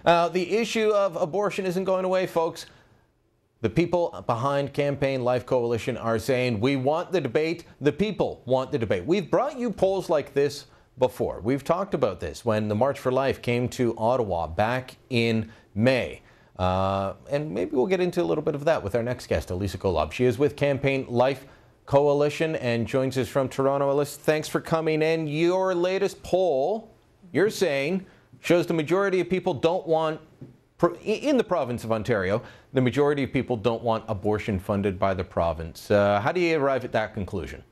The issue of abortion isn't going away, folks. The people behind Campaign Life Coalition are saying, we want the debate. The people want the debate. We've brought you polls like this before. We've talked about this when the March for Life came to Ottawa back in May. And maybe we'll get into a little bit of that with our next guest, Alissa Golob. She is with Campaign Life Coalition and joins us from Toronto. Alissa, thanks for coming in. Your latest poll, you're saying, shows the majority of people don't want, in the province of Ontario, the majority of people don't want abortion funded by the province. How do you arrive at that conclusion?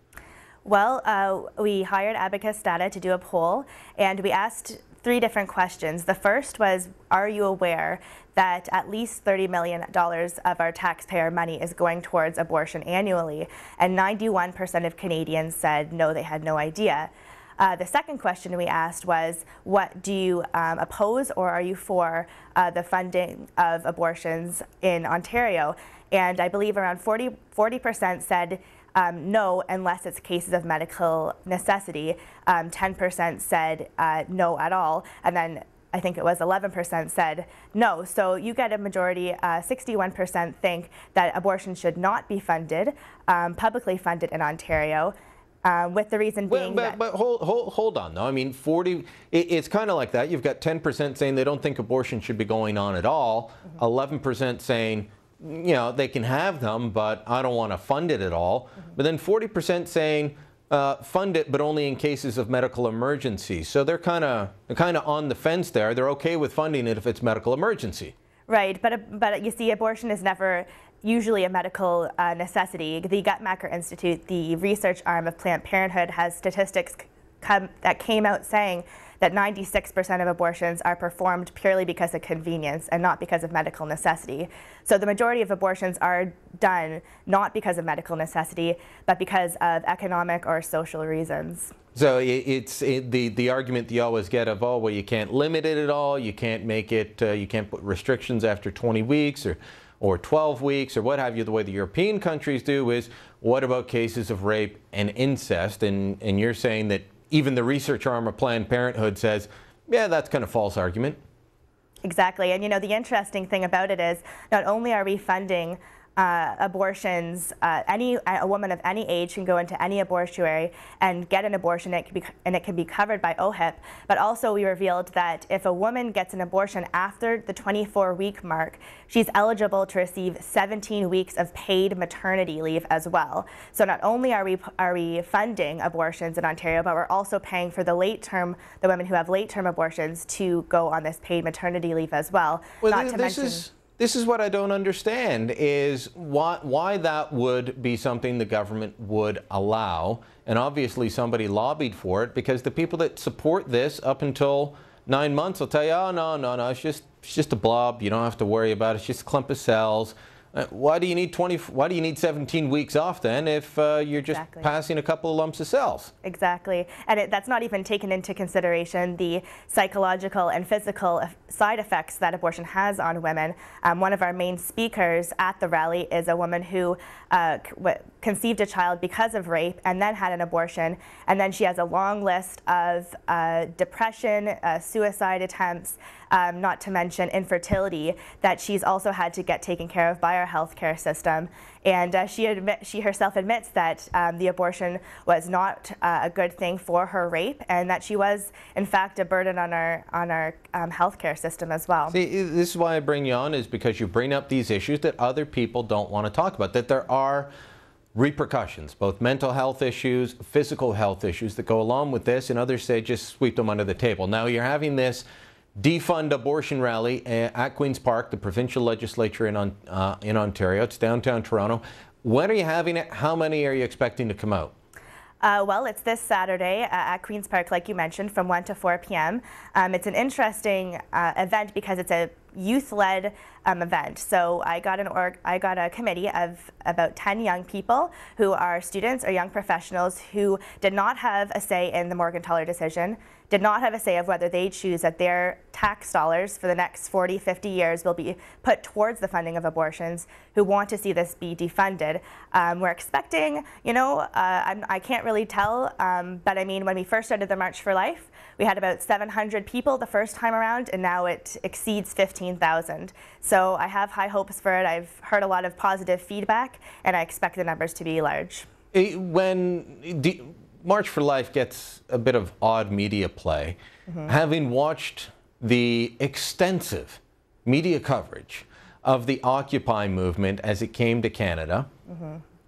Well, we hired Abacus Data to do a poll, and we asked 3 different questions. The first was, are you aware that at least $30 million of our taxpayer money is going towards abortion annually? And 91% of Canadians said no, they had no idea. The second question we asked was, what do you oppose, or are you for the funding of abortions in Ontario? And I believe around 40% said no, unless it's cases of medical necessity. 10% said no at all, and then I think it was 11% said no. So you get a majority. 61% think that abortion should not be funded, publicly funded in Ontario. With the reason being but hold on though. I mean, it's kind of like that. You've got 10% saying they don't think abortion should be going on at all. 11% saying, you know, they can have them, but I don't want to fund it at all. But then 40% saying fund it, but only in cases of medical emergency. So they're kind of on the fence there. They're okay with funding it if it's medical emergency. Right, but you see, abortion is never usually a medical necessity. The Guttmacher Institute, the research arm of Planned Parenthood, has statistics that came out saying that 96% of abortions are performed purely because of convenience and not because of medical necessity. So the majority of abortions are done not because of medical necessity, but because of economic or social reasons. So it's the argument you always get of, oh, well, you can't limit it at all, you can't make it, you can't put restrictions after 20 weeks or 12 weeks or what have you, the way the European countries do is, what about cases of rape and incest? And you're saying that even the research arm of Planned Parenthood says, yeah, that's kind of false argument. Exactly. And you know, the interesting thing about it is, not only are we funding abortions, a woman of any age can go into any abortuary and get an abortion, and it can be covered by OHIP, but also we revealed that if a woman gets an abortion after the 24-week mark, she's eligible to receive 17 weeks of paid maternity leave as well. So not only are we funding abortions in Ontario, but we're also paying for the women who have late-term abortions to go on this paid maternity leave as well. This is what I don't understand, is why that would be something the government would allow. And obviously somebody lobbied for it, because the people that support this up until 9 months will tell you, oh, no, it's just a blob. You don't have to worry about it. It's just a clump of cells. Why do you need 17 weeks off then if you're just passing a couple of lumps of cells? Exactly. And that's not even taken into consideration the psychological and physical side effects that abortion has on women. One of our main speakers at the rally is a woman who conceived a child because of rape and then had an abortion, and then she has a long list of depression, suicide attempts, not to mention infertility, that she's also had to get taken care of by our healthcare system. And she herself admits that the abortion was not a good thing for her rape, and that she was, in fact, a burden on our healthcare system as well. See, this is why I bring you on, is because you bring up these issues that other people don't want to talk about, that there are repercussions, both mental health issues, physical health issues that go along with this, and others say just sweep them under the table. Now you're having this defund abortion rally at Queen's Park, the provincial legislature in Ontario. It's downtown Toronto. When are you having it? How many are you expecting to come out? Well, it's this Saturday at Queen's Park, like you mentioned, from 1 to 4 p.m. It's an interesting event because it's a youth-led event. So I got a committee of about 10 young people who are students or young professionals who did not have a say in the Morgentaler decision. did not have a say of whether they choose that their tax dollars for the next 40, 50 years will be put towards the funding of abortions, who want to see this be defunded. We're expecting, I can't really tell, but I mean, when we first started the March for Life, we had about 700 people the first time around, and now it exceeds 15,000. So I have high hopes for it. I've heard a lot of positive feedback, and I expect the numbers to be large. When March for Life gets a bit of odd media play, having watched the extensive media coverage of the Occupy movement as it came to Canada,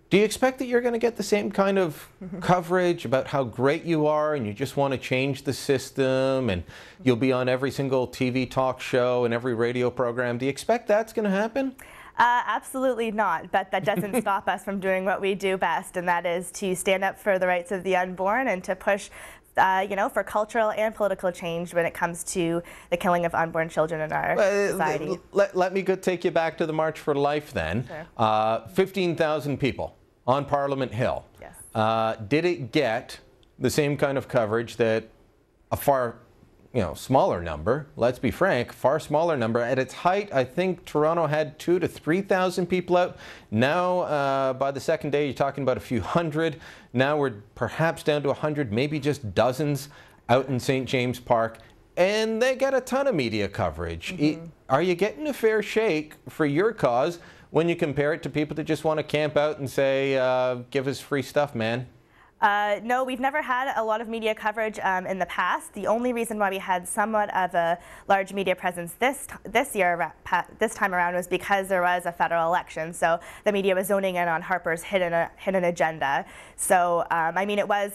do you expect that you're going to get the same kind of coverage about how great you are and you just want to change the system and you'll be on every single TV talk show and every radio program? Do you expect that's going to happen? Absolutely not, but that doesn't stop us from doing what we do best, and that is to stand up for the rights of the unborn and to push for cultural and political change when it comes to the killing of unborn children in our society. Let me take you back to the March for Life then. Sure. 15,000 people on Parliament Hill. Yes. Did it get the same kind of coverage that a far smaller number, let's be frank, far smaller number? At its height, I think Toronto had 2,000 to 3,000 people out. Now, by the second day, you're talking about a few hundred. Now we're perhaps down to 100, maybe just dozens out in St. James Park. And they get a ton of media coverage. Are you getting a fair shake for your cause when you compare it to people that just want to camp out and say, give us free stuff, man? No, we've never had a lot of media coverage in the past. The only reason why we had somewhat of a large media presence this time around was because there was a federal election. So the media was zoning in on Harper's hidden agenda. So I mean, it was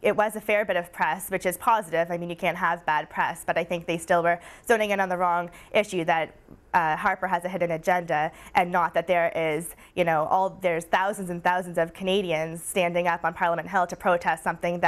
it was a fair bit of press, which is positive. I mean, you can't have bad press, but I think they still were zoning in on the wrong issue, that Harper has a hidden agenda, and not that there is, there's thousands and thousands of Canadians standing up on Parliament Hill to protest something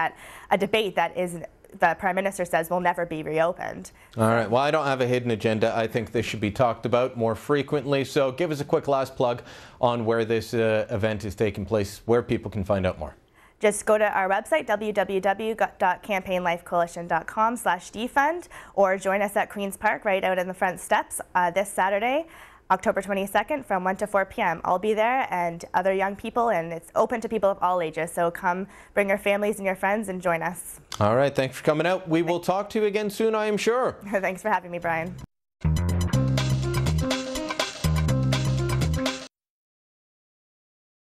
a debate that the Prime Minister says will never be reopened. All right. Well, I don't have a hidden agenda. I think this should be talked about more frequently. So give us a quick last plug on where this event is taking place, where people can find out more. Just go to our website, www.campaignlifecoalition.com/defund, or join us at Queen's Park right out in the front steps this Saturday, October 22nd from 1 to 4 p.m. I'll be there, and other young people, and it's open to people of all ages. So come bring your families and your friends and join us. All right. Thanks for coming out. We will talk to you again soon, I am sure. Thanks for having me, Brian.